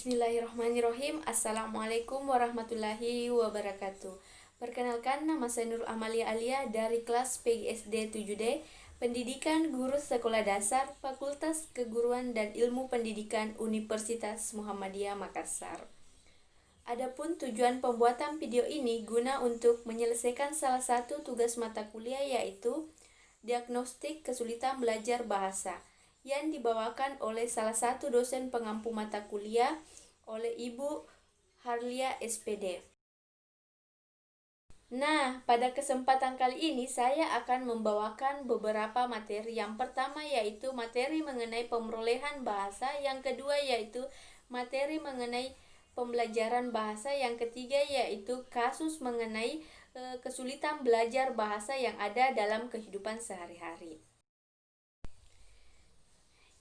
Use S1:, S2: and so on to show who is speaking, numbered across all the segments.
S1: Bismillahirrahmanirrahim. Assalamualaikum warahmatullahi wabarakatuh. Perkenalkan, nama saya Nur Amalia Alia dari kelas PGSD 7D, Pendidikan Guru Sekolah Dasar, Fakultas Keguruan dan Ilmu Pendidikan Universitas Muhammadiyah Makassar. Adapun tujuan pembuatan video ini guna untuk menyelesaikan salah satu tugas mata kuliah, yaitu diagnostik kesulitan belajar bahasa, yang dibawakan oleh salah satu dosen pengampu mata kuliah oleh Ibu Harlia SPD. Nah, pada kesempatan kali ini saya akan membawakan beberapa materi. Yang pertama yaitu materi mengenai pemerolehan bahasa, yang kedua yaitu materi mengenai pembelajaran bahasa, yang ketiga yaitu kasus mengenai kesulitan belajar bahasa yang ada dalam kehidupan sehari-hari.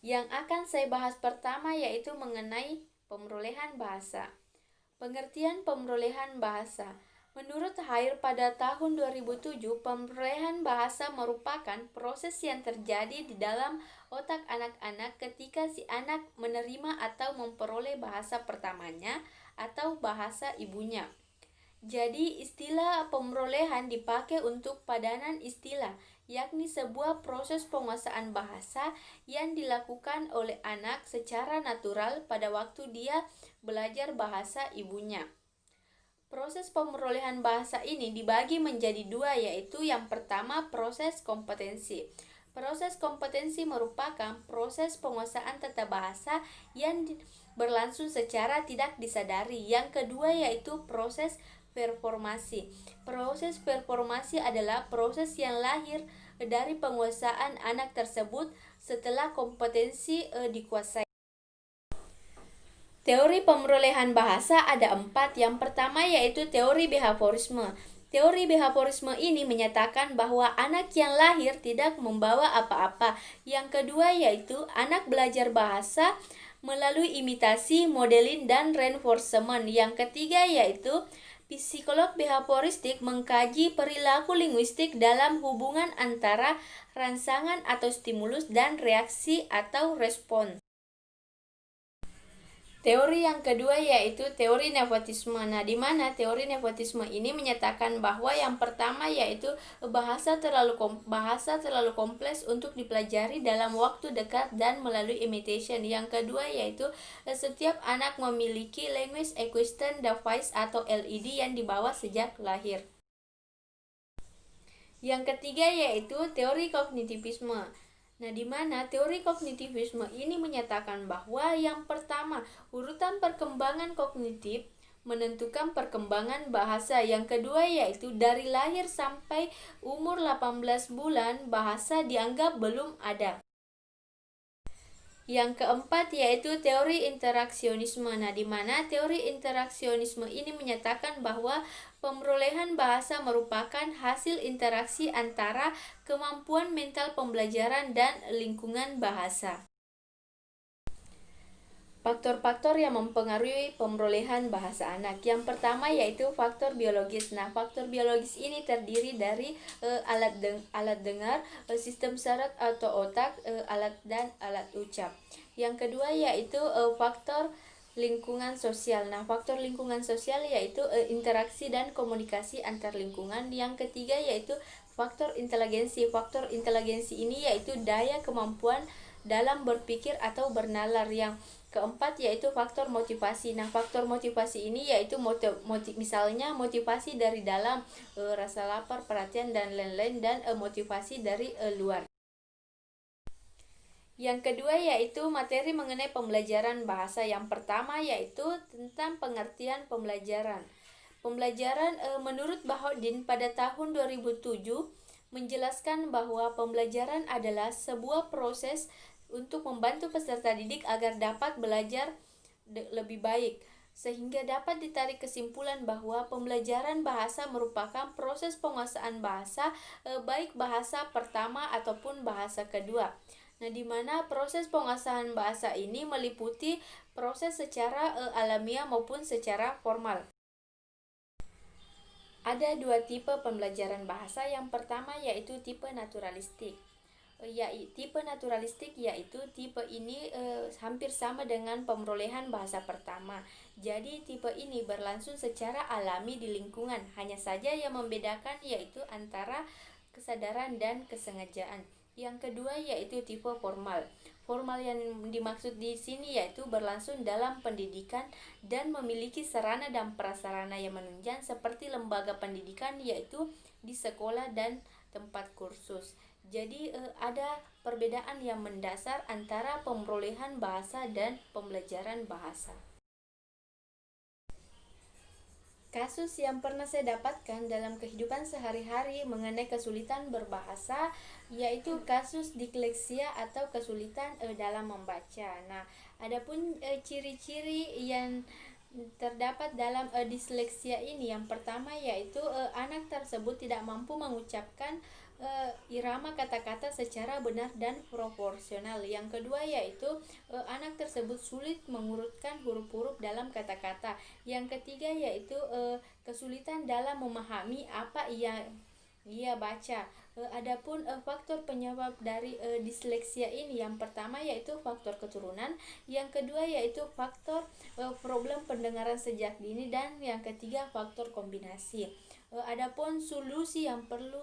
S1: Yang akan saya bahas pertama yaitu mengenai pemerolehan bahasa. Pengertian pemerolehan bahasa. Menurut Hair pada tahun 2007, pemerolehan bahasa merupakan proses yang terjadi di dalam otak anak-anak ketika si anak menerima atau memperoleh bahasa pertamanya atau bahasa ibunya. Jadi, istilah pemerolehan dipakai untuk padanan istilah, yakni sebuah proses penguasaan bahasa yang dilakukan oleh anak secara natural pada waktu dia belajar bahasa ibunya. Proses pemerolehan bahasa ini dibagi menjadi dua, yaitu yang pertama proses kompetensi. Proses kompetensi merupakan proses penguasaan tata bahasa yang berlangsung secara tidak disadari. Yang kedua yaitu proses performasi. Proses performasi adalah proses yang lahir dari penguasaan anak tersebut setelah kompetensi dikuasai. Teori pemerolehan bahasa ada 4. Yang pertama yaitu teori behaviorisme. Teori behaviorisme ini menyatakan bahwa anak yang lahir tidak membawa apa-apa. Yang kedua yaitu anak belajar bahasa melalui imitasi, modeling, dan reinforcement. Yang ketiga yaitu psikolog behavioristik mengkaji perilaku linguistik dalam hubungan antara rangsangan atau stimulus dan reaksi atau respon. Teori yang kedua yaitu teori nepotisme. Nah, di mana teori nepotisme ini menyatakan bahwa yang pertama yaitu bahasa terlalu kompleks untuk dipelajari dalam waktu dekat dan melalui imitation. Yang kedua yaitu setiap anak memiliki language acquisition device atau LED yang dibawa sejak lahir. Yang ketiga yaitu teori kognitivisme. Nah, di mana teori kognitivisme ini menyatakan bahwa yang pertama, urutan perkembangan kognitif menentukan perkembangan bahasa. Yang kedua yaitu dari lahir sampai umur 18 bulan bahasa dianggap belum ada. Yang keempat yaitu teori interaksionisme. Nah, di mana teori interaksionisme ini menyatakan bahwa pemerolehan bahasa merupakan hasil interaksi antara kemampuan mental pembelajaran dan lingkungan bahasa. Faktor-faktor yang mempengaruhi pemerolehan bahasa anak. Yang pertama yaitu faktor biologis. Nah, faktor biologis ini terdiri dari alat dengar, sistem saraf atau otak, alat dan alat ucap. Yang kedua yaitu faktor lingkungan sosial. Nah, faktor lingkungan sosial yaitu interaksi dan komunikasi antar lingkungan. Yang ketiga yaitu faktor inteligensi. Faktor inteligensi ini yaitu daya kemampuan dalam berpikir atau bernalar. Yang keempat yaitu faktor motivasi. Nah, faktor motivasi ini yaitu misalnya motivasi dari dalam, rasa lapar, perhatian, dan lain-lain, dan motivasi dari luar. Yang kedua yaitu materi mengenai pembelajaran bahasa. Yang pertama yaitu tentang pengertian pembelajaran. Pembelajaran menurut Bahodin pada tahun 2007 menjelaskan bahwa pembelajaran adalah sebuah proses untuk membantu peserta didik agar dapat belajar lebih baik, sehingga dapat ditarik kesimpulan bahwa pembelajaran bahasa merupakan proses penguasaan bahasa, baik bahasa pertama ataupun bahasa kedua. Nah, di mana proses penguasaan bahasa ini meliputi proses secara alamiah maupun secara formal. Ada dua tipe pembelajaran bahasa. Yang pertama yaitu tipe naturalistik. Tipe naturalistik yaitu tipe ini hampir sama dengan pemerolehan bahasa pertama. Jadi tipe ini berlangsung secara alami di lingkungan. Hanya saja yang membedakan yaitu antara kesadaran dan kesengajaan. Yang kedua yaitu tipe formal. Formal yang dimaksud di sini yaitu berlangsung dalam pendidikan dan memiliki sarana dan prasarana yang menunjang seperti lembaga pendidikan yaitu di sekolah dan tempat kursus. Jadi ada perbedaan yang mendasar antara pemerolehan bahasa dan pembelajaran bahasa. Kasus yang pernah saya dapatkan dalam kehidupan sehari-hari mengenai kesulitan berbahasa yaitu kasus disleksia atau kesulitan dalam membaca. Nah, adapun ciri-ciri yang terdapat dalam disleksia ini, yang pertama yaitu anak tersebut tidak mampu mengucapkan irama kata-kata secara benar dan proporsional. Yang kedua yaitu anak tersebut sulit mengurutkan huruf-huruf dalam kata-kata. Yang ketiga yaitu kesulitan dalam memahami apa ia baca. Adapun faktor penyebab dari disleksia ini, yang pertama yaitu faktor keturunan, yang kedua yaitu faktor problem pendengaran sejak dini, dan yang ketiga faktor kombinasi. Adapun solusi yang perlu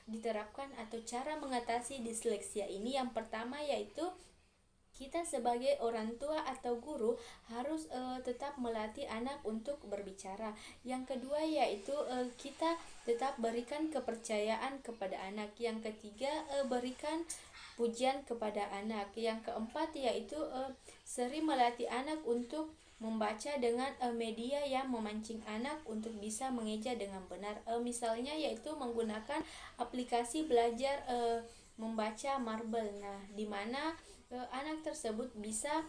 S1: diterapkan atau cara mengatasi disleksia ini, yang pertama yaitu kita sebagai orang tua atau guru harus tetap melatih anak untuk berbicara. Yang kedua yaitu kita tetap berikan kepercayaan kepada anak. Yang ketiga berikan pujian kepada anak. Yang keempat yaitu sering melatih anak untuk membaca dengan media yang memancing anak untuk bisa mengeja dengan benar. Misalnya yaitu menggunakan aplikasi belajar membaca Marble. Nah, di mana anak tersebut bisa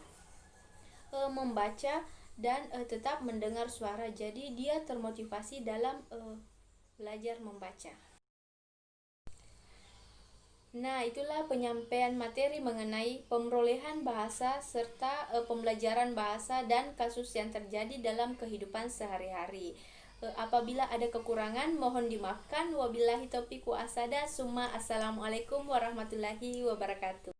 S1: membaca dan tetap mendengar suara. Jadi dia termotivasi dalam belajar membaca. Nah, itulah penyampaian materi mengenai pemerolehan bahasa serta pembelajaran bahasa dan kasus yang terjadi dalam kehidupan sehari-hari. Apabila ada kekurangan mohon dimaafkan. Wabillahi taufiq wa asada. Summa assalamualaikum warahmatullahi wabarakatuh.